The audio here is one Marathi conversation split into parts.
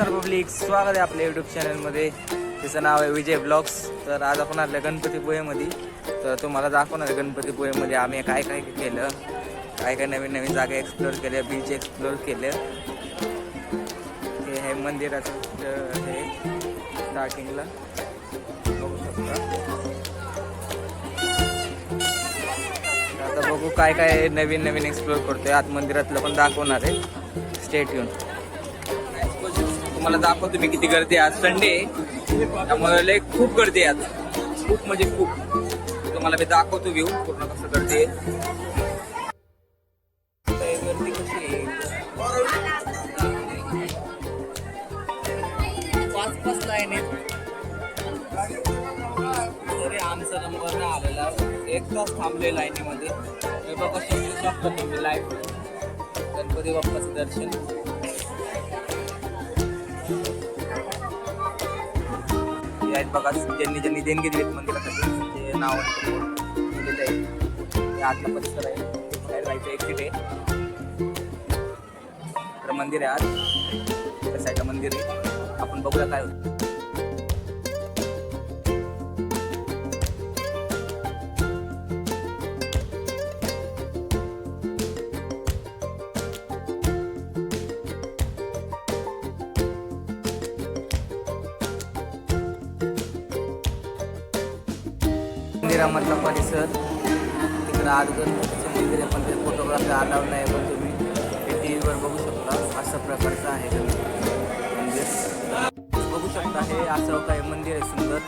नमस्कार पब्लिक, स्वागत आहे आपल्या यूट्यूब चॅनलमध्ये. त्याचं नाव आहे विजय ब्लॉग्स. तर आज आपण आले गणपतीपुळेमध्ये. तर तुम्हाला दाखवणार गणपतीपुळेमध्ये आम्ही काय काय केलं, काय काय नवीन नवीन जागा एक्सप्लोअर केल्या, बीच एक्सप्लोअर केलं. हे मंदिराचं हे स्टार्टिंगला बघू शकता. आता बघू काय काय नवीन नवीन एक्सप्लोअर करतोय. आत मंदिरातलं पण दाखवणार आहे. स्टेट येऊन तुम्हाला दाखवतो मी किती गर्दी आहे. आज संडे त्यामुळे लय खूप गर्दी आहे आज, खूप म्हणजे खूप. तुम्हाला मी दाखवतो व्ह्यू पूर्ण कसं गर्दी आहे. गर्दी कशी आहे, 5 लाईन आहेत. तरी आमचा नंबर नाही आलेला, 1 तास थांबले लाईनीमध्ये. हे बघा समजू शकता तुम्ही लाईव्ह गणपती बाप्पाचं दर्शन. आहेत बघा, ज्यांनी ज्यांनी देणगी दिलीत मंदिरासाठी ते नाव दिलेलं आहे. हे आतला परिसर आहे, बाहेर जायचं एक्झिट आहे. तर मंदिर आहे, आज त्या साईडला मंदिर आहे. आपण बघूया काय होतं. मंदिरामधला परिसर तिकडं आत गणपतीचं मंदिर आहे, पण ते फोटोग्राफी अलाव नाही. पण तुम्ही ते टी व्हीवर बघू शकता. अशा प्रकारचं आहे मंदिर, बघू शकता. हे असं काही मंदिर आहे सुंदर.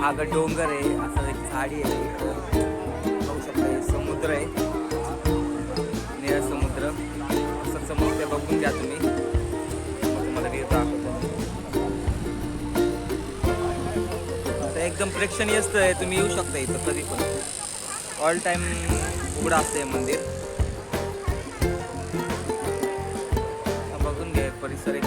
आगं डोंगर आहे, असं एक झाडी आहे. बघू शकता हे समुद्र आहे, निळा समुद्र. असं समुद्र बघून घ्या तुम्ही. तुम्हाला व्ह्यू दाखवतो. एकदम प्रेक्षणीय स्थळ आहे, तुम्ही येऊ शकता इथं कधी पण. ऑल टाइम उघडं असतं हे मंदिर. बघून घ्या परिसर एक